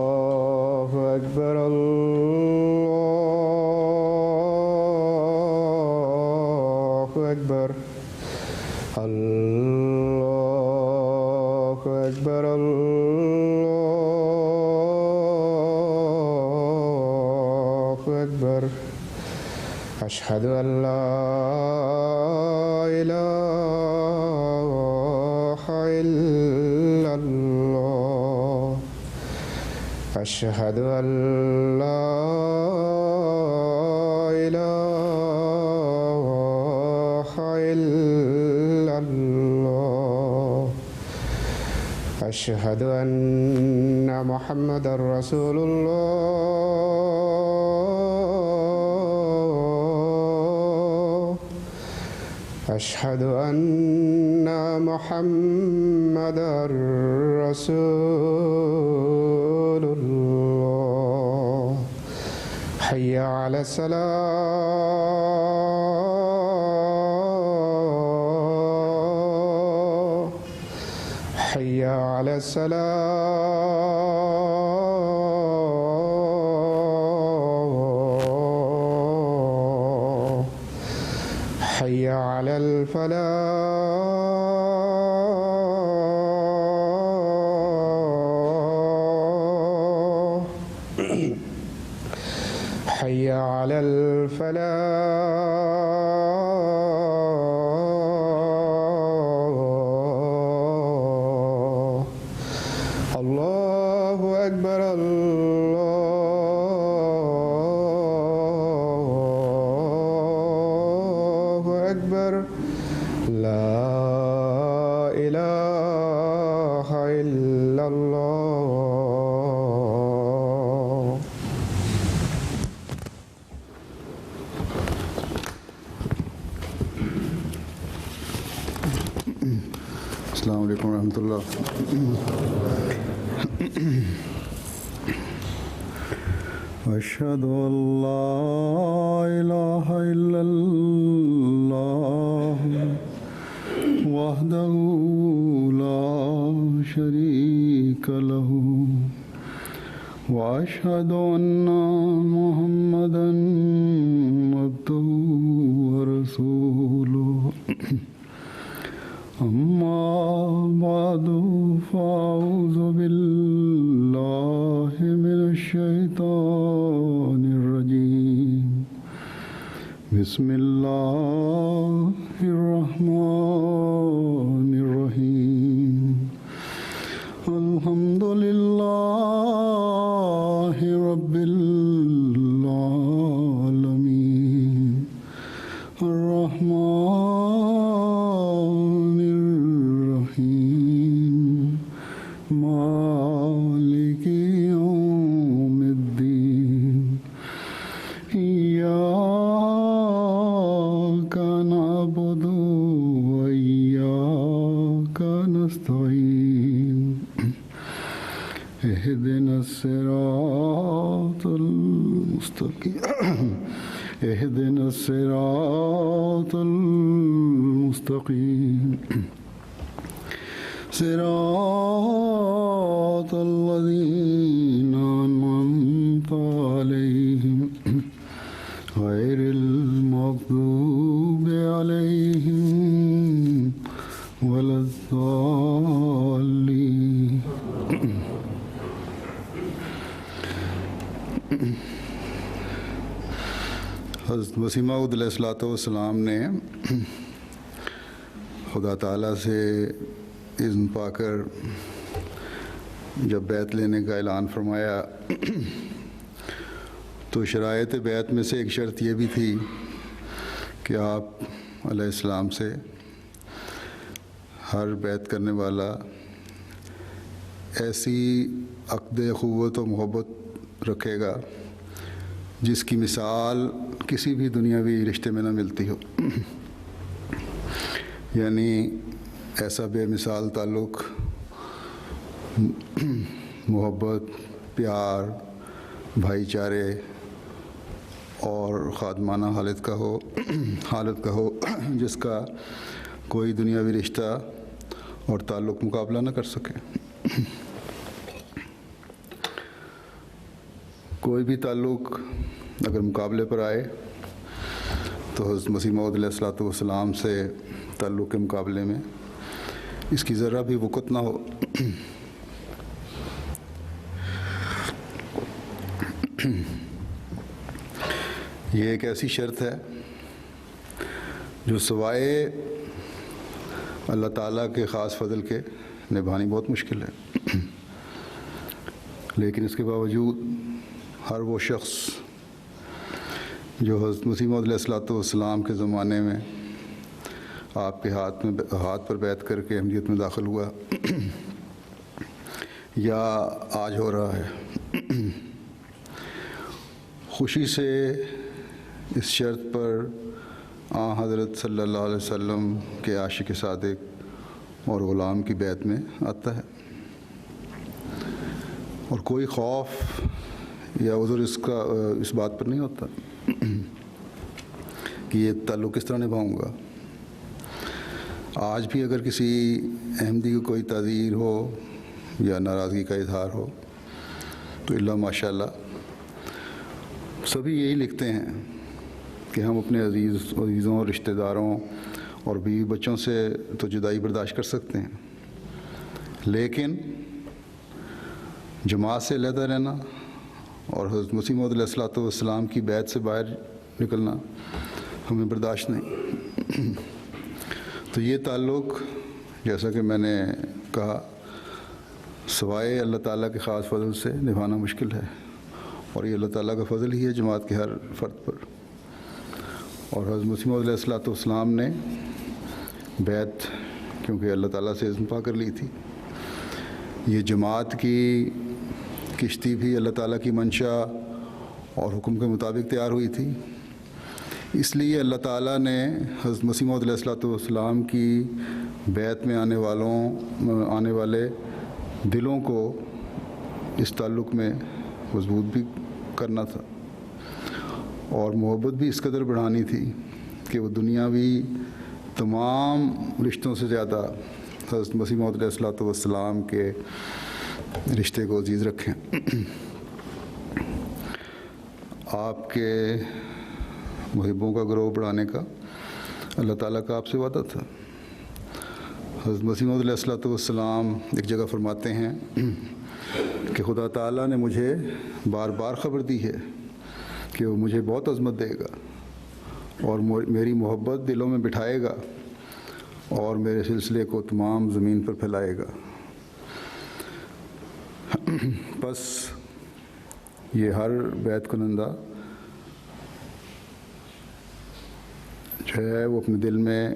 الله أكبر الله أكبر الله أكبر الله أكبر أشهد أن لا إله إلا الله أشهد أن لا إله إلا الله أشهد أن محمدا رسول الله أشهد أن محمدا رسول الله حي على الصلاة حي على الصلاة حي على الفلاح حي على الفلاح الله أكبر الله أكبر لا إله إلا الله. السلام علیکم ورحمۃ اللہ. اشہد ان لا الہ الا اللہ وحدہ لا شریک لہ واشہد ان محمدا عبدہ ورسولہ. اما بعد فاعوذ باللہ من الشیطان الرجیم. بسم اللہ الرحمن الرحیم. الحمد للہ رب العالمین الرحمن الرحیم مالک یوم الدین. ایاک نعبد وإیاک نستعین. اهدنا الصراط المستقیم اهدنا الصراط المستقیم صراط الذین أنعمت علیہم غیر المغضوب علیہم ولا الضالین. حضرت مسیح موعود علیہ الصلوۃ والسلام نے خدا تعالیٰ سے اذن پا کر جب بیعت لینے کا اعلان فرمایا تو شرائط بیعت میں سے ایک شرط یہ بھی تھی کہ آپ علیہ السلام سے ہر بیعت کرنے والا ایسی عقد اخوت و محبت رکھے گا جس کی مثال کسی بھی دنیاوی رشتے میں نہ ملتی ہو. یعنی ایسا بے مثال تعلق، محبت، پیار، بھائی چارے اور خادمانہ حالت کا ہو جس کا کوئی دنیاوی رشتہ اور تعلق مقابلہ نہ کر سکے. کوئی بھی تعلق اگر مقابلے پر آئے تو حضرت مسیح موعود علیہ الصلوۃ والسلام سے تعلق کے مقابلے میں اس کی ذرا بھی وقت نہ ہو۔ یہ ایک ایسی شرط ہے جو سوائے اللہ تعالیٰ کے خاص فضل کے نبھانی بہت مشکل ہے، لیکن اس کے باوجود ہر وہ شخص جو حضرت مسیح موعود علیہ الصلوۃ والسلام کے زمانے میں آپ کے ہاتھ پر بیعت کر کے احمدیت میں داخل ہوا یا آج ہو رہا ہے، خوشی سے اس شرط پر حضرت صلی اللہ علیہ وسلم کے عاشق صادق اور غلام کی بیعت میں آتا ہے، اور کوئی خوف یا عذر اس بات پر نہیں ہوتا کہ یہ تعلق کس طرح نبھاؤں گا۔ آج بھی اگر کسی احمدی کو کوئی تعذیر ہو یا ناراضگی کا اظہار ہو تو اللہ ماشاء اللہ سبھی یہی لکھتے ہیں کہ ہم اپنے عزیزوں رشتہ داروں اور بیوی بچوں سے تو جدائی برداشت کر سکتے ہیں، لیکن جماعت سے علیحدہ رہنا اور حضرت مسیح موعود علیہ الصلوۃ والسلام کی بیعت سے باہر نکلنا ہمیں برداشت نہیں۔ تو یہ تعلق جیسا کہ میں نے کہا سوائے اللہ تعالیٰ کے خاص فضل سے نبھانا مشکل ہے، اور یہ اللہ تعالیٰ کا فضل ہی ہے جماعت کے ہر فرد پر۔ اور حضرت مسیح موعود علیہ الصلوۃ والسلام نے بیعت کیونکہ اللہ تعالیٰ سے اذن پا کر لی تھی، یہ جماعت کی کشتی بھی اللہ تعالیٰ کی منشا اور حکم کے مطابق تیار ہوئی تھی، اس لیے اللہ تعالیٰ نے حضرت مسیح موعود علیہ الصلوۃ والسلام کی بیعت میں آنے والے دلوں کو اس تعلق میں مضبوط بھی کرنا تھا، اور محبت بھی اس قدر بڑھانی تھی کہ وہ دنیاوی تمام رشتوں سے زیادہ حضرت مسیح موعود علیہ الصلوۃ والسلام کے رشتے کو عزیز رکھیں۔ آپ کے محبوں کا گروہ بڑھانے کا اللہ تعالیٰ کا آپ سے وعدہ تھا۔ حضرت مسیح موعود علیہ الصلوۃ والسلام ایک جگہ فرماتے ہیں کہ خدا تعالیٰ نے مجھے بار بار خبر دی ہے کہ وہ مجھے بہت عظمت دے گا اور میری محبت دلوں میں بٹھائے گا اور میرے سلسلے کو تمام زمین پر پھیلائے گا۔ بس یہ ہر بیعت کنندہ جو ہے وہ اپنے دل میں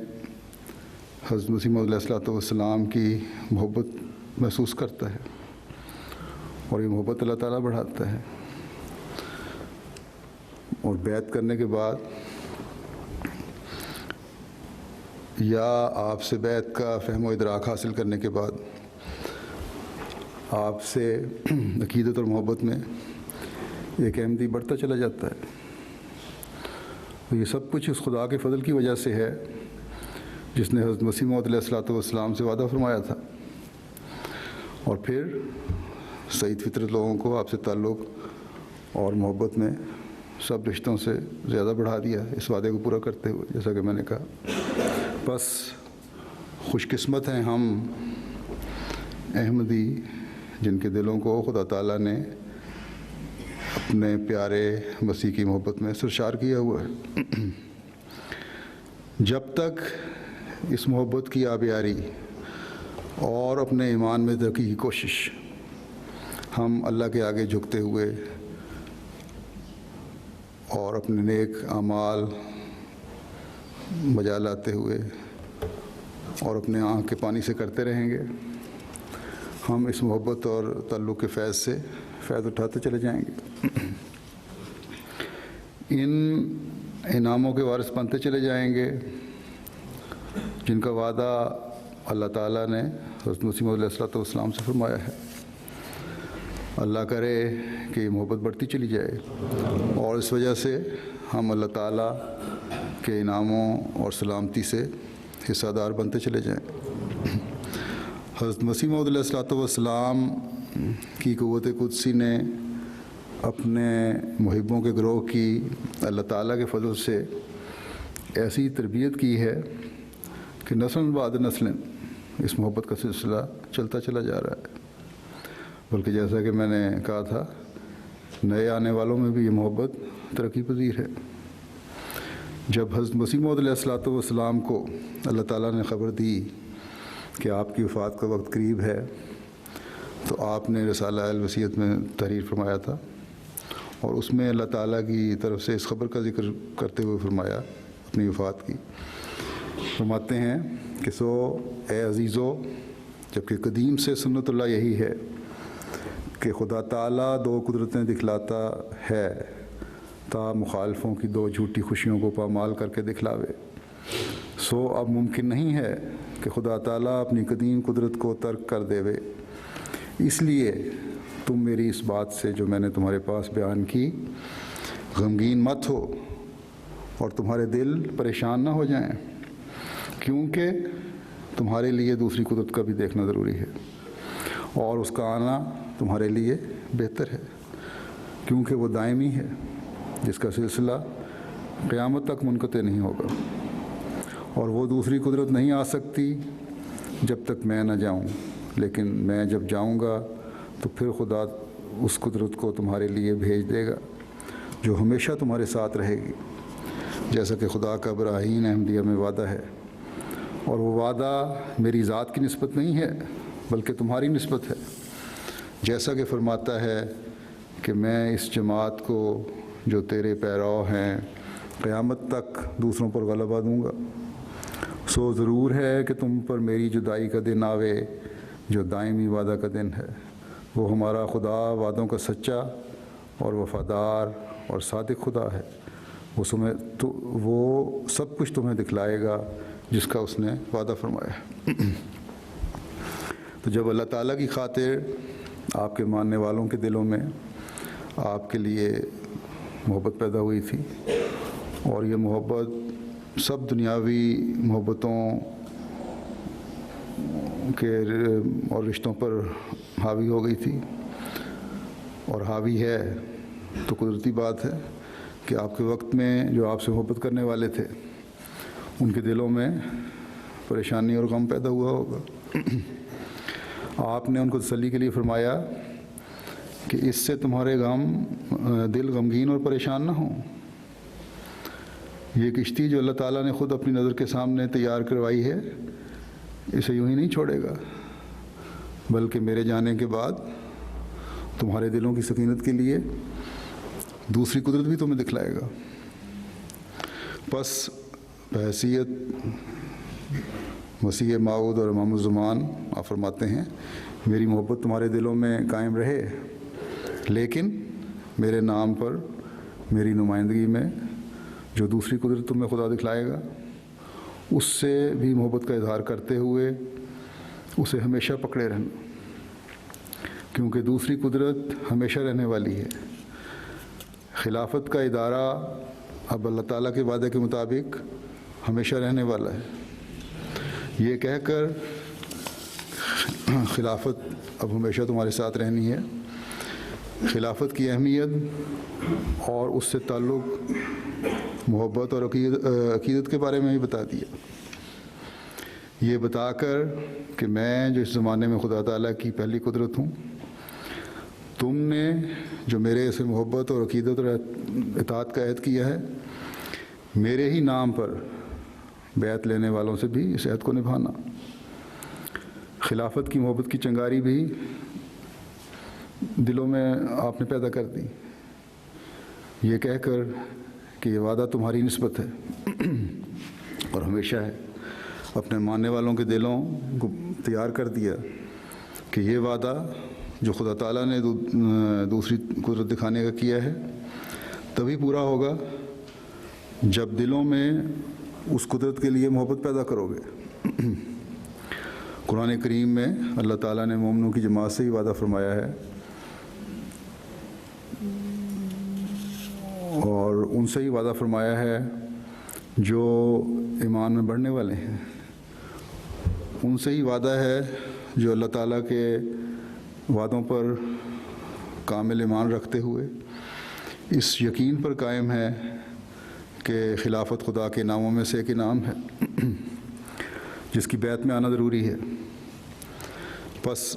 حضرت مسیح موعود علیہ الصلوۃ والسلام کی محبت محسوس کرتا ہے، اور یہ محبت اللہ تعالیٰ بڑھاتا ہے، اور بیعت کرنے کے بعد یا آپ سے بیعت کا فہم و ادراک حاصل کرنے کے بعد آپ سے عقیدت اور محبت میں ایک احمدی بڑھتا چلا جاتا ہے۔ تو یہ سب کچھ اس خدا کے فضل کی وجہ سے ہے جس نے حضرت مسیح موعود علیہ الصلوۃ والسلام سے وعدہ فرمایا تھا، اور پھر سعید فطرت لوگوں کو آپ سے تعلق اور محبت میں سب رشتوں سے زیادہ بڑھا دیا اس وعدے کو پورا کرتے ہوئے، جیسا کہ میں نے کہا۔ بس خوش قسمت ہیں ہم احمدی جن کے دلوں کو خدا تعالیٰ نے اپنے پیارے مسیح کی محبت میں سرشار کیا ہوا ہے۔ جب تک اس محبت کی آبیاری اور اپنے ایمان میں ترقی کی کوشش ہم اللہ کے آگے جھکتے ہوئے اور اپنے نیک اعمال بجا لاتے ہوئے اور اپنے آنکھ کے پانی سے کرتے رہیں گے، ہم اس محبت اور تعلق کے فیض سے فیض اٹھاتے چلے جائیں گے، ان انعاموں کے وارث بنتے چلے جائیں گے جن کا وعدہ اللہ تعالیٰ نے حضرت مسیح موعود علیہ الصلوۃ والسلام سے فرمایا ہے۔ اللہ کرے کہ یہ محبت بڑھتی چلی جائے اور اس وجہ سے ہم اللہ تعالیٰ کے انعاموں اور سلامتی سے حصہ دار بنتے چلے جائیں۔ حضرت مسیح موعود علیہ الصلوۃ والسلام کی قوت قدسی نے اپنے محبوں کے گروہ کی اللہ تعالیٰ کے فضل سے ایسی تربیت کی ہے کہ نسل بعد نسل اس محبت کا سلسلہ چلتا چلا جا رہا ہے، بلکہ جیسا کہ میں نے کہا تھا نئے آنے والوں میں بھی یہ محبت ترقی پذیر ہے۔ جب حضرت مسیح موعود علیہ الصلوۃ والسلام کو اللہ تعالیٰ نے خبر دی کہ آپ کی وفات کا وقت قریب ہے تو آپ نے رسالہ الوصیت میں تحریر فرمایا تھا، اور اس میں اللہ تعالیٰ کی طرف سے اس خبر کا ذکر کرتے ہوئے فرمایا اپنی وفات کی۔ فرماتے ہیں کہ سو اے عزیزو، جبکہ قدیم سے سنت اللہ یہی ہے کہ خدا تعالیٰ دو قدرتیں دکھلاتا ہے تا مخالفوں کی دو جھوٹی خوشیوں کو پامال کر کے دکھلاوے، سو اب ممکن نہیں ہے کہ خدا تعالیٰ اپنی قدیم قدرت کو ترک کر دیوے، اس لیے تم میری اس بات سے جو میں نے تمہارے پاس بیان کی غمگین مت ہو اور تمہارے دل پریشان نہ ہو جائیں، کیونکہ تمہارے لیے دوسری قدرت کا بھی دیکھنا ضروری ہے، اور اس کا آنا تمہارے لیے بہتر ہے، کیونکہ وہ دائمی ہے جس کا سلسلہ قیامت تک منقطع نہیں ہوگا، اور وہ دوسری قدرت نہیں آ سکتی جب تک میں نہ جاؤں، لیکن میں جب جاؤں گا تو پھر خدا اس قدرت کو تمہارے لیے بھیج دے گا جو ہمیشہ تمہارے ساتھ رہے گی، جیسا کہ خدا کا براہین احمدیہ میں وعدہ ہے، اور وہ وعدہ میری ذات کی نسبت نہیں ہے بلکہ تمہاری نسبت ہے، جیسا کہ فرماتا ہے کہ میں اس جماعت کو جو تیرے پیرو ہیں قیامت تک دوسروں پر غلبہ دوں گا، سو ضرور ہے کہ تم پر میری جدائی کا دن آوے جو دائمی وعدہ کا دن ہے، وہ ہمارا خدا وعدوں کا سچا اور وفادار اور صادق خدا ہے، وہ سب کچھ تمہیں دکھلائے گا جس کا اس نے وعدہ فرمایا۔ تو جب اللہ تعالیٰ کی خاطر آپ کے ماننے والوں کے دلوں میں آپ کے لیے محبت پیدا ہوئی تھی، اور یہ محبت سب دنیاوی محبتوں کے اور رشتوں پر حاوی ہو گئی تھی، اور حاوی ہے تو قدرتی بات ہے کہ آپ کے وقت میں جو آپ سے محبت کرنے والے تھے ان کے دلوں میں پریشانی اور غم پیدا ہوا ہوگا۔ آپ نے ان کو تسلی کے لیے فرمایا کہ اس سے تمہارے دل غمگین اور پریشان نہ ہوں، یہ کشتی جو اللہ تعالیٰ نے خود اپنی نظر کے سامنے تیار کروائی ہے اسے یوں ہی نہیں چھوڑے گا، بلکہ میرے جانے کے بعد تمہارے دلوں کی سکینت کے لیے دوسری قدرت بھی تمہیں دکھلائے گا۔ پس بحیثیت مسیح موعود اور امام الزمان آپ فرماتے ہیں میری محبت تمہارے دلوں میں قائم رہے، لیکن میرے نام پر میری نمائندگی میں جو دوسری قدرت تمہیں خدا دکھلائے گا اس سے بھی محبت کا اظہار کرتے ہوئے اسے ہمیشہ پکڑے رہنا، کیونکہ دوسری قدرت ہمیشہ رہنے والی ہے۔ خلافت کا ادارہ اب اللہ تعالیٰ کے وعدے کے مطابق ہمیشہ رہنے والا ہے۔ یہ کہہ کر خلافت اب ہمیشہ تمہارے ساتھ رہنی ہے، خلافت کی اہمیت اور اس سے تعلق محبت اور عقیدت کے بارے میں بھی بتا دیا، یہ بتا کر کہ میں جو اس زمانے میں خدا تعالیٰ کی پہلی قدرت ہوں، تم نے جو میرے سے محبت اور عقیدت اور اطاعت کا عہد کیا ہے، میرے ہی نام پر بیعت لینے والوں سے بھی اس عہد کو نبھانا۔ خلافت کی محبت کی چنگاری بھی دلوں میں آپ نے پیدا کر دی، یہ کہہ کر کہ یہ وعدہ تمہاری نسبت ہے اور ہمیشہ ہے۔ اپنے ماننے والوں کے دلوں کو تیار کر دیا کہ یہ وعدہ جو خدا تعالیٰ نے دوسری قدرت دکھانے کا کیا ہے تبھی پورا ہوگا جب دلوں میں اس قدرت کے لیے محبت پیدا کرو گے۔ قرآن کریم میں اللہ تعالیٰ نے مومنوں کی جماعت سے ہی وعدہ فرمایا ہے اور ان سے ہی وعدہ فرمایا ہے جو ایمان میں بڑھنے والے ہیں، ان سے ہی وعدہ ہے جو اللہ تعالیٰ کے وعدوں پر کامل ایمان رکھتے ہوئے اس یقین پر قائم ہے کہ خلافت خدا کے ناموں میں سے ایک انعام ہے جس کی بیعت میں آنا ضروری ہے۔ پس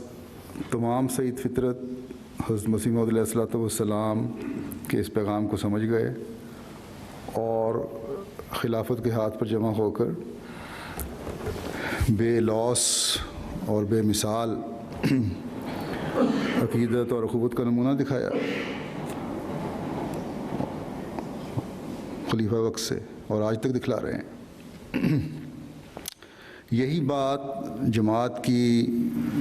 تمام سعید فطرت حضرت مسیح موعود علیہ الصلوۃ والسلام کے اس پیغام کو سمجھ گئے اور خلافت کے ہاتھ پر جمع ہو کر بے لوث اور بے مثال عقیدت اور اخوت کا نمونہ دکھایا خلیفہ وقت سے، اور آج تک دکھلا رہے ہیں۔ یہی بات جماعت کی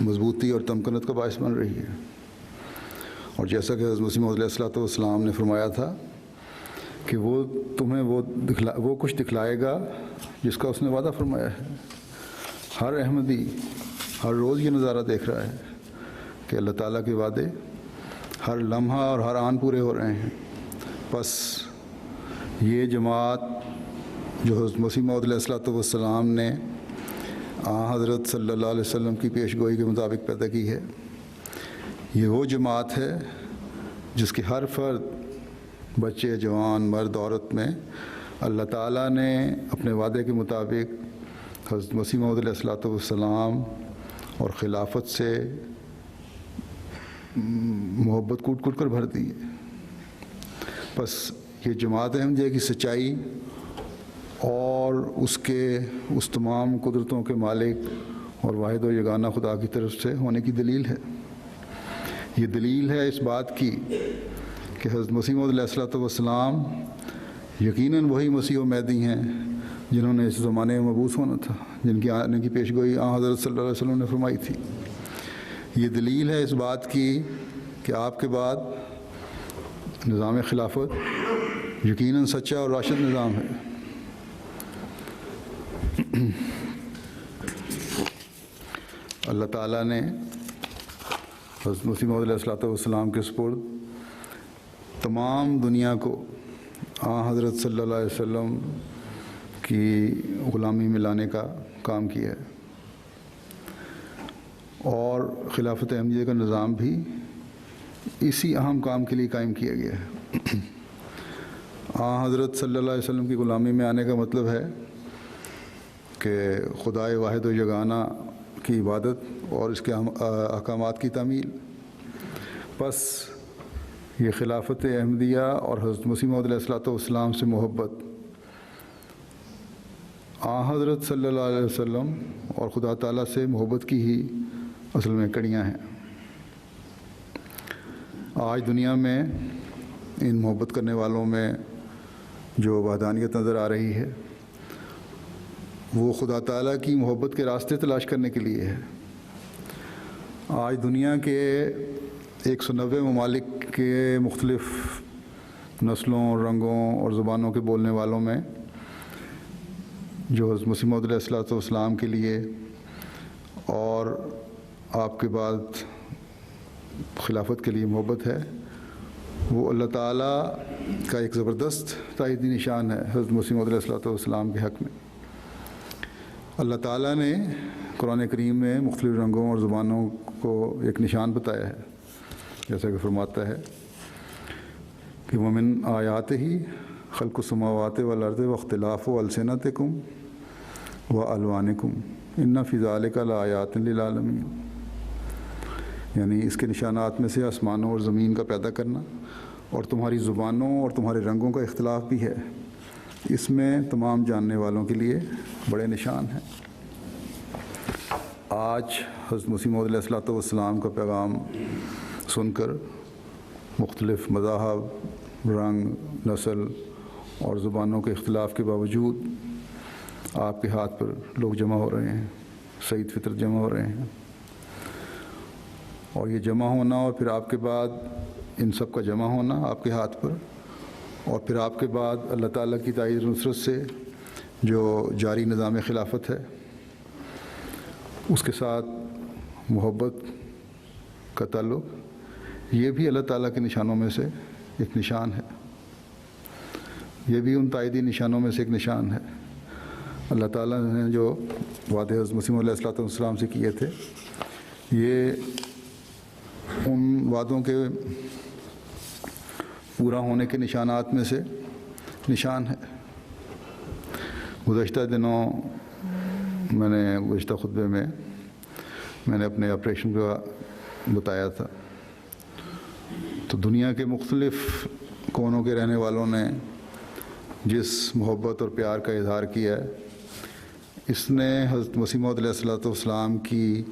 مضبوطی اور تمکنت کا باعث بن رہی ہے، اور جیسا کہ حضرت مسیح موعود علیہ الصلوۃ والسلام نے فرمایا تھا کہ وہ تمہیں وہ کچھ دکھلائے گا جس کا اس نے وعدہ فرمایا ہے۔ ہر احمدی ہر روز یہ نظارہ دیکھ رہا ہے کہ اللہ تعالیٰ کے وعدے ہر لمحہ اور ہر آن پورے ہو رہے ہیں۔ بس یہ جماعت جو حضرت مسیح موعود علیہ الصلوۃ والسلام نے حضرت صلی اللہ علیہ وسلم کی پیش گوئی کے مطابق پیدا کی ہے، یہ وہ جماعت ہے جس کے ہر فرد، بچے، جوان، مرد، عورت میں اللہ تعالیٰ نے اپنے وعدے کے مطابق حضرت مسیح موعود علیہ الصلوۃ والسلام اور خلافت سے محبت کوٹ کوٹ کر بھر دی ہے۔ بس یہ جماعت احمدیہ کی سچائی اور اس تمام قدرتوں کے مالک اور واحد و یگانہ خدا کی طرف سے ہونے کی دلیل ہے۔ یہ دلیل ہے اس بات کی کہ حضرت مسیح موعود علیہ الصلوۃ والسلام یقیناً وہی مسیح و مہدی ہیں جنہوں نے اس زمانے میں مبعوث ہونا تھا، جن کی آنے کی پیش گوئی حضرت صلی اللہ علیہ وسلم نے فرمائی تھی۔ یہ دلیل ہے اس بات کی کہ آپ کے بعد نظام خلافت یقیناً سچا اور راشد نظام ہے۔ اللہ تعالیٰ نے حضرت مسیح موعود علیہ الصلوۃ والسلام کے سپرد تمام دنیا کو حضرت صلی اللہ علیہ وسلم کی غلامی میں لانے کا کام کیا ہے، اور خلافت احمدیہ کا نظام بھی اسی اہم کام کے لیے قائم کیا گیا ہے۔ حضرت صلی اللہ علیہ وسلم کی غلامی میں آنے کا مطلب ہے کہ خدائے واحد و یگانہ کی عبادت اور اس کے احکامات کی تعمیل۔ بس یہ خلافت احمدیہ اور حضرت مسیح موعود علیہ الصلوۃ والسلام سے محبت حضرت صلی اللہ علیہ وسلم اور خدا تعالیٰ سے محبت کی ہی اصل میں کڑیاں ہیں۔ آج دنیا میں ان محبت کرنے والوں میں جو وحدانیت نظر آ رہی ہے وہ خدا تعالیٰ کی محبت کے راستے تلاش کرنے کے لیے ہے۔ آج دنیا کے 190 ممالک کے مختلف نسلوں، رنگوں اور زبانوں کے بولنے والوں میں جو حضرت مسیح موعود علیہ الصلوۃ والسلام کے لیے اور آپ کے بعد خلافت کے لیے محبت ہے، وہ اللہ تعالیٰ کا ایک زبردست تائیدی نشان ہے حضرت مسیح موعود علیہ الصلوۃ والسلام کے حق میں۔ اللہ تعالیٰ نے قرآن کریم میں مختلف رنگوں اور زبانوں کو ایک نشان بتایا ہے، جیسا کہ فرماتا ہے کہ وَمِنْ آیَاتِهِ خَلْقُ السَّمَاوَاتِ وَالْأَرْضِ وَاخْتِلَافُ أَلْسِنَتِكُمْ وَأَلْوَانِكُمْ إِنَّ فِي ذَلِكَ لَآيَاتٍ لِلْعَالَمِينَ، یعنی اس کے نشانات میں سے آسمانوں اور زمین کا پیدا کرنا اور تمہاری زبانوں اور تمہارے رنگوں کا اختلاف بھی ہے، اس میں تمام جاننے والوں کے لیے بڑے نشان ہیں۔ آج حضرت مسیح موعود علیہ الصلوۃ والسلام کا پیغام سن کر مختلف مذاہب، رنگ، نسل اور زبانوں کے اختلاف کے باوجود آپ کے ہاتھ پر لوگ جمع ہو رہے ہیں، سعید فطرت جمع ہو رہے ہیں، اور یہ جمع ہونا اور پھر آپ کے بعد ان سب کا جمع ہونا آپ کے ہاتھ پر، اور پھر آپ کے بعد اللہ تعالیٰ کی تائید نصرت سے جو جاری نظام خلافت ہے اس کے ساتھ محبت کا تعلق، یہ بھی اللہ تعالیٰ کے نشانوں میں سے ایک نشان ہے، یہ بھی ان تائیدی نشانوں میں سے ایک نشان ہے۔ اللہ تعالیٰ نے جو وعدے حضرت مسیح علیہ السلام سے کیے تھے، یہ ان وعدوں کے پورا ہونے کے نشانات میں سے نشان ہے۔ گزشتہ دنوں گزشتہ خطبے میں میں نے اپنے آپریشن کا بتایا تھا، تو دنیا کے مختلف کونوں کے رہنے والوں نے جس محبت اور پیار کا اظہار کیا ہے، اس نے حضرت مسیح موعود علیہ السلام کی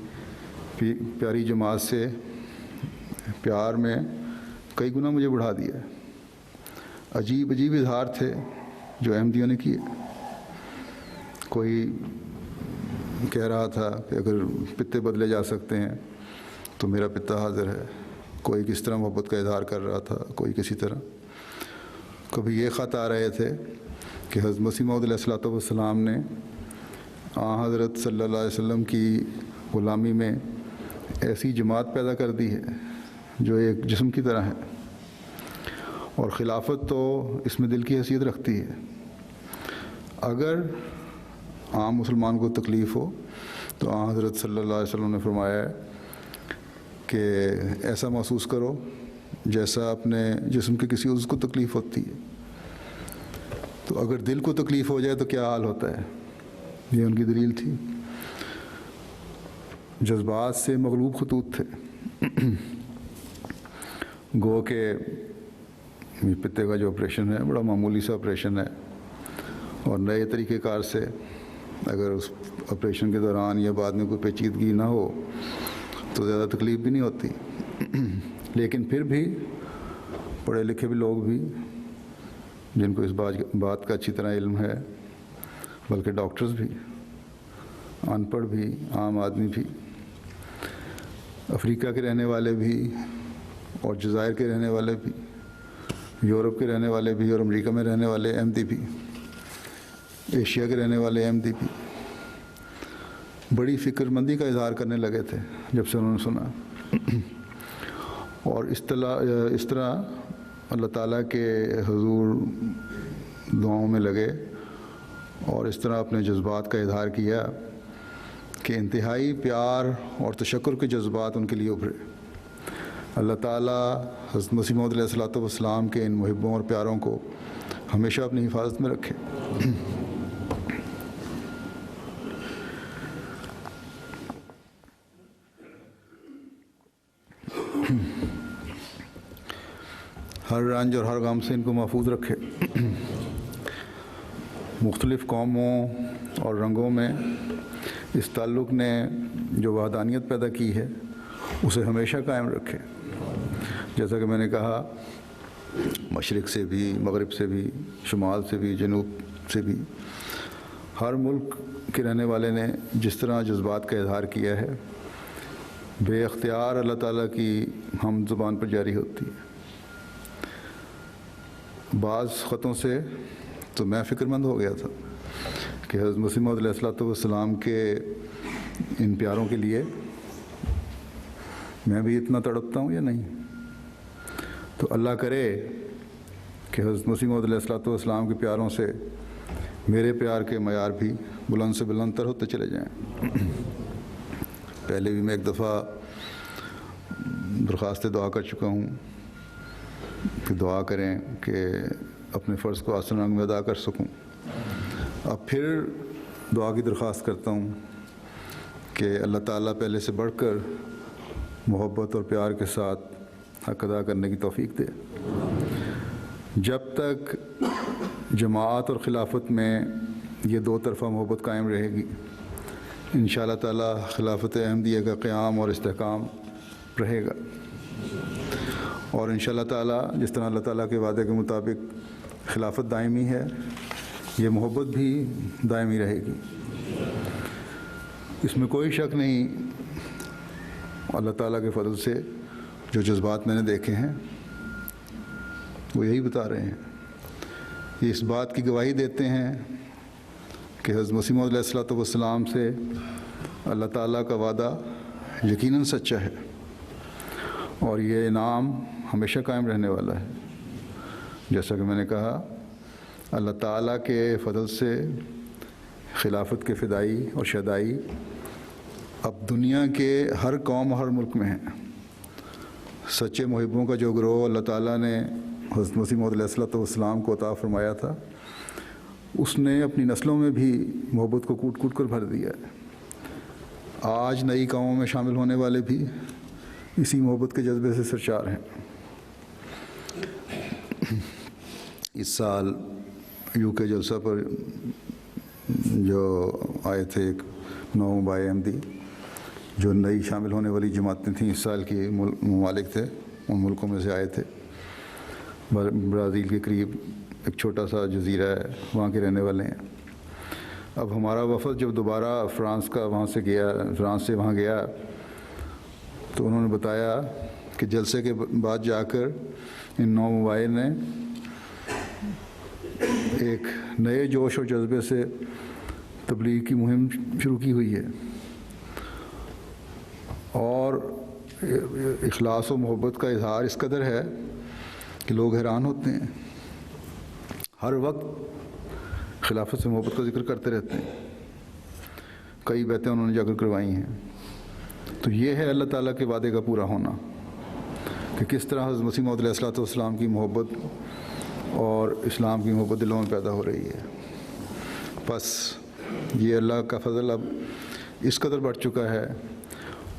پیاری جماعت سے پیار میں کئی گنا مجھے بڑھا دیا ہے۔ عجیب عجیب اظہار تھے جو احمدیوں نے کیے۔ کوئی کہہ رہا تھا کہ اگر پتے بدلے جا سکتے ہیں تو میرا پتا حاضر ہے۔ کوئی کس طرح محبت کا اظہار کر رہا تھا، کوئی کسی طرح۔ کبھی یہ خط آ رہے تھے کہ حضرت مسیح موعود علیہ السلام نے حضرت صلی اللہ علیہ وسلم کی غلامی میں ایسی جماعت پیدا کر دی ہے جو ایک جسم کی طرح ہے، اور خلافت تو اس میں دل کی حیثیت رکھتی ہے۔ اگر عام مسلمان کو تکلیف ہو تو حضرت صلی اللہ علیہ وسلم نے فرمایا ہے کہ ایسا محسوس کرو جیسا اپنے جسم کے کسی عضو کو تکلیف ہوتی ہے۔ تو اگر دل کو تکلیف ہو جائے تو کیا حال ہوتا ہے، یہ ان کی دلیل تھی۔ جذبات سے مغلوب خطوط تھے۔ گو کہ پتے کا جو آپریشن ہے بڑا معمولی سا آپریشن ہے، اور نئے طریقہ کار سے اگر اس آپریشن کے دوران یا بعد میں کوئی پیچیدگی نہ ہو تو زیادہ تکلیف بھی نہیں ہوتی، لیکن پھر بھی پڑھے لکھے بھی لوگ بھی جن کو اس بات کا اچھی طرح علم ہے، بلکہ ڈاکٹرز بھی، ان پڑھ بھی، عام آدمی بھی، افریقہ کے رہنے والے بھی اور جزائر کے رہنے والے بھی، یورپ کے رہنے والے بھی اور امریکہ میں رہنے والے احمدی بھی، ایشیا کے رہنے والے احمدی بھی بڑی فکر مندی کا اظہار کرنے لگے تھے جب سے انہوں نے سنا، اور اس طرح اللہ تعالیٰ کے حضور دعاؤں میں لگے اور اس طرح اپنے جذبات کا اظہار کیا کہ انتہائی پیار اور تشکر کے جذبات ان کے لیے ابھرے۔ اللہ تعالیٰ حضرت مسیح موعود علیہ السلام کے ان محبوں اور پیاروں کو ہمیشہ اپنی حفاظت میں رکھے۔ ہر رنج اور ہر غم سے ان کو محفوظ رکھے۔ مختلف قوموں اور رنگوں میں اس تعلق نے جو وحدانیت پیدا کی ہے اسے ہمیشہ قائم رکھے۔ جیسا کہ میں نے کہا، مشرق سے بھی، مغرب سے بھی، شمال سے بھی، جنوب سے بھی، ہر ملک کے رہنے والے نے جس طرح جذبات کا اظہار کیا ہے، بے اختیار اللہ تعالیٰ کی حمد زبان پر جاری ہوتی ہے۔ بعض خطوں سے تو میں فکر مند ہو گیا تھا کہ حضرت مسیح موعود علیہ السلام کے ان پیاروں کے لیے میں بھی اتنا تڑپتا ہوں یا نہیں۔ تو اللہ کرے کہ حضرت مسیح موعود علیہ السلام کے پیاروں سے میرے پیار کے معیار بھی بلند سے بلند تر ہوتے چلے جائیں۔ پہلے بھی میں ایک دفعہ درخواست دعا کر چکا ہوں کہ دعا کریں کہ اپنے فرض کو آسن رنگ میں ادا کر سکوں۔ اب پھر دعا کی درخواست کرتا ہوں کہ اللہ تعالیٰ پہلے سے بڑھ کر محبت اور پیار کے ساتھ حق ادا کرنے کی توفیق دے۔ جب تک جماعت اور خلافت میں یہ دو طرفہ محبت قائم رہے گی، انشاءاللہ تعالیٰ خلافت احمدیہ کا قیام اور استحکام رہے گا، اور انشاءاللہ تعالیٰ جس طرح اللہ تعالیٰ کے وعدے کے مطابق خلافت دائمی ہے، یہ محبت بھی دائمی رہے گی۔ اس میں کوئی شک نہیں۔ اللہ تعالیٰ کے فضل سے جو جذبات میں نے دیکھے ہیں وہ یہی بتا رہے ہیں، یہ اس بات کی گواہی دیتے ہیں کہ حضرت مسیح موعود علیہ السلام سے اللہ تعالیٰ کا وعدہ یقیناً سچا ہے، اور یہ انعام ہمیشہ قائم رہنے والا ہے۔ جیسا کہ میں نے کہا، اللہ تعالیٰ کے فضل سے خلافت کے فدائی اور شدائی اب دنیا کے ہر قوم ہر ملک میں ہیں۔ سچے محبوں کا جو گروہ اللہ تعالیٰ نے حضرت مسیح موعود علیہ الصلوۃ والسلام کو عطا فرمایا تھا، اس نے اپنی نسلوں میں بھی محبت کو کوٹ کوٹ کر بھر دیا ہے۔ آج نئی قوموں میں شامل ہونے والے بھی اسی محبت کے جذبے سے سرشار ہیں۔ اس سال یو کے جلسہ پر جو آئے تھے 9 بائے احمدی، جو نئی شامل ہونے والی جماعتیں تھیں، اس سال کے ممالک تھے، ان ملکوں میں سے آئے تھے۔ برازیل کے قریب ایک چھوٹا سا جزیرہ ہے، وہاں کے رہنے والے ہیں۔ اب ہمارا وفد جب دوبارہ فرانس سے وہاں گیا تو انہوں نے بتایا کہ جلسے کے بعد جا کر ان 9 مباحث نے ایک نئے جوش اور جذبے سے تبلیغ کی مہم شروع کی ہوئی ہے، اور اخلاص و محبت کا اظہار اس قدر ہے کہ لوگ حیران ہوتے ہیں، ہر وقت خلافت سے محبت کا ذکر کرتے رہتے ہیں۔ کئی بیعتیں انہوں نے جا کر کروائی ہیں۔ تو یہ ہے اللہ تعالیٰ کے وعدے کا پورا ہونا کہ کس طرح حضرت مسیح موعود علیہ الصلوۃ والسلام کی محبت اور اسلام کی محبت دلوں میں پیدا ہو رہی ہے۔ بس یہ اللہ کا فضل اب اس قدر بڑھ چکا ہے،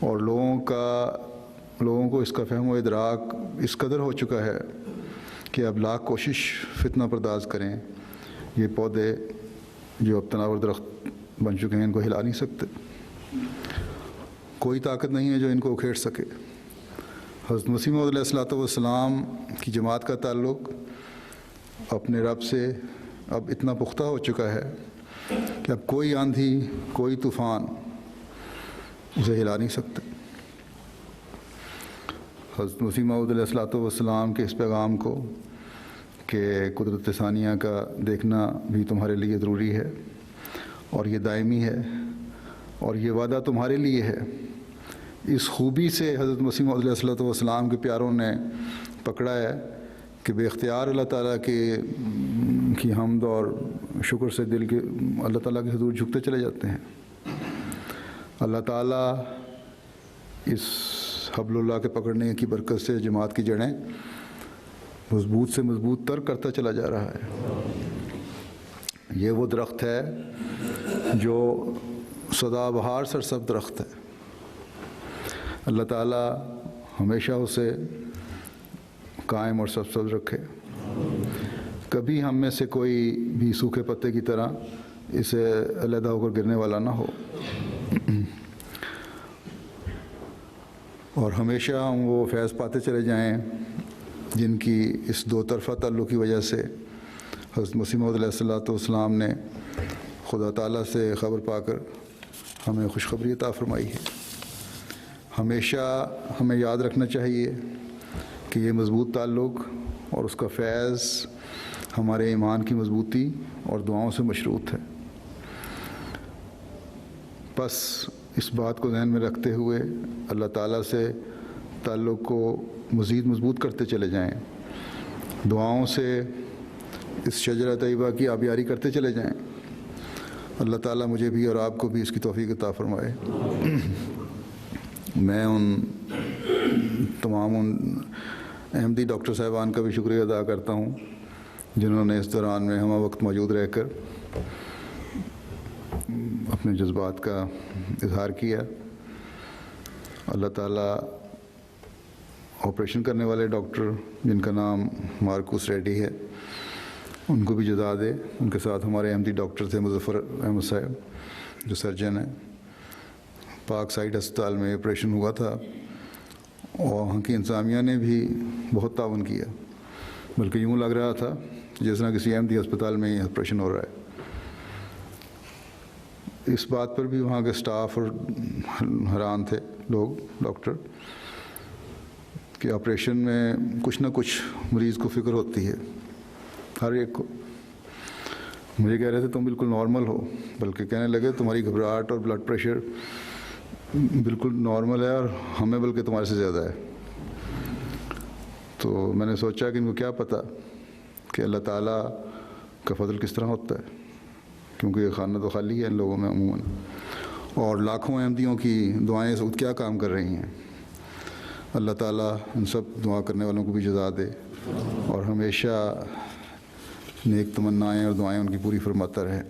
اور لوگوں کو اس کا فہم و ادراک اس قدر ہو چکا ہے کہ اب لاکھ کوشش فتنہ پرداز کریں، یہ پودے جو اب تناور درخت بن چکے ہیں ان کو ہلا نہیں سکتے۔ کوئی طاقت نہیں ہے جو ان کو اکھیڑ سکے۔ حضرت مسیح موعود علیہ الصلوۃ والسلام کی جماعت کا تعلق اپنے رب سے اب اتنا پختہ ہو چکا ہے کہ اب کوئی آندھی، کوئی طوفان اسے ہلا نہیں سکتے۔ حضرت مسیح موعود علیہ الصلوۃ والسلام کے اس پیغام کو کہ قدرت ثانیہ کا دیکھنا بھی تمہارے لیے ضروری ہے، اور یہ دائمی ہے، اور یہ وعدہ تمہارے لیے ہے، اس خوبی سے حضرت مسیح موعود علیہ الصلوۃ والسلام کے پیاروں نے پکڑا ہے کہ بے اختیار اللہ تعالیٰ کی حمد اور شکر سے دل کے اللہ تعالیٰ کے حضور جھکتے چلے جاتے ہیں۔ اللہ تعالیٰ اس حبل اللہ کے پکڑنے کی برکت سے جماعت کی جڑیں مضبوط سے مضبوط تر کرتا چلا جا رہا ہے۔ یہ وہ درخت ہے جو سدا بہار سرسبز درخت ہے۔ اللہ تعالیٰ ہمیشہ اسے قائم اور سرسبز رکھے، کبھی ہم میں سے کوئی بھی سوکھے پتے کی طرح اسے علیحدہ ہو کر گرنے والا نہ ہو، اور ہمیشہ ہم وہ فیض پاتے چلے جائیں جن کی اس دو طرفہ تعلق کی وجہ سے حضرت مسیح موعود علیہ الصلوۃ والسلام نے خدا تعالیٰ سے خبر پا کر ہمیں خوشخبری عطا فرمائی ہے۔ ہمیشہ ہمیں یاد رکھنا چاہیے کہ یہ مضبوط تعلق اور اس کا فیض ہمارے ایمان کی مضبوطی اور دعاؤں سے مشروط ہے۔ بس اس بات کو ذہن میں رکھتے ہوئے اللہ تعالیٰ سے تعلق کو مزید مضبوط کرتے چلے جائیں، دعاؤں سے اس شجرہ طیبہ کی آبیاری کرتے چلے جائیں۔ اللہ تعالیٰ مجھے بھی اور آپ کو بھی اس کی توفیق عطا فرمائے۔ میں تمام احمدی ڈاکٹر صاحبان کا بھی شکریہ ادا کرتا ہوں جنہوں نے اس دوران میں ہمہ وقت موجود رہ کر اپنے جذبات کا اظہار کیا۔ اللہ تعالیٰ آپریشن کرنے والے ڈاکٹر جن کا نام مارکوس ریڈی ہے ان کو بھی جزا دے۔ ان کے ساتھ ہمارے احمدی ڈاکٹر تھے مظفر احمد صاحب جو سرجن ہیں۔ پاک سائٹ ہسپتال میں آپریشن ہوا تھا اور وہاں کی انتظامیہ نے بھی بہت تعاون کیا، بلکہ یوں لگ رہا تھا جس طرح کسی احمدی ہسپتال میں ہی آپریشن ہو رہا ہے۔ اس بات پر بھی وہاں کے سٹاف اور حیران تھے لوگ، ڈاکٹر، کہ آپریشن میں کچھ نہ کچھ مریض کو فکر ہوتی ہے، ہر ایک کو۔ مجھے کہہ رہے تھے تم بالکل نارمل ہو، بلکہ کہنے لگے تمہاری گھبراہٹ اور بلڈ پریشر بالکل نارمل ہے اور ہمیں بلکہ تمہارے سے زیادہ ہے۔ تو میں نے سوچا کہ ان کو کیا پتہ کہ اللہ تعالیٰ کا فضل کس طرح ہوتا ہے، کیونکہ یہ خانہ تو خالی ہے ان لوگوں میں عموماً، اور لاکھوں احمدیوں کی دعائیں اس وقت کیا کام کر رہی ہیں۔ اللہ تعالیٰ ان سب دعا کرنے والوں کو بھی جزا دے اور ہمیشہ نیک تمنائیں اور دعائیں ان کی پوری فرماتا رہے۔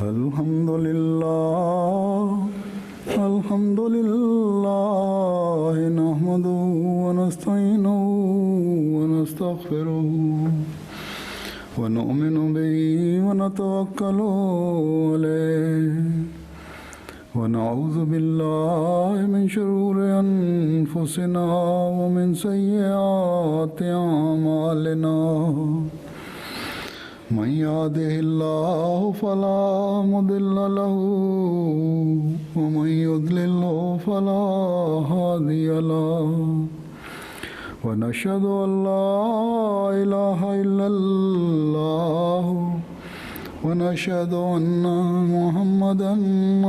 الحمد لله نحمده ونستعينه ونستغفره ونؤمن به ونتوكل عليه ونعوذ بالله من شرور أنفسنا ومن سيئات أعمالنا من يهده الله فلا مضل له ومن يضلل فلا هادي له ونشهد أن لا إله إلا الله ونشهد أن محمدا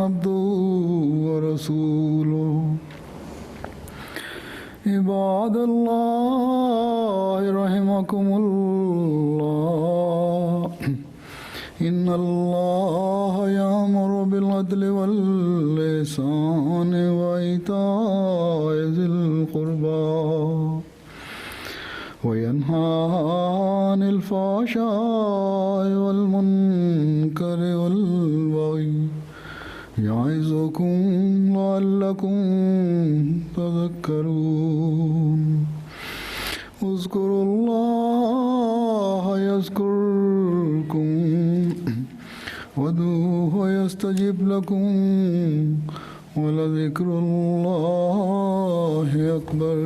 عبده ورسوله عباد الله رحمكم الله إن الله يأمر بالعدل والإحسان وإيتاء ذي القربى وينهى عن الفحشاء والمنكر والبغي يعظكم لعلكم تذكرون اذكروا الله يذكركم وادعوه يستجب لكم ولذكر الله أكبر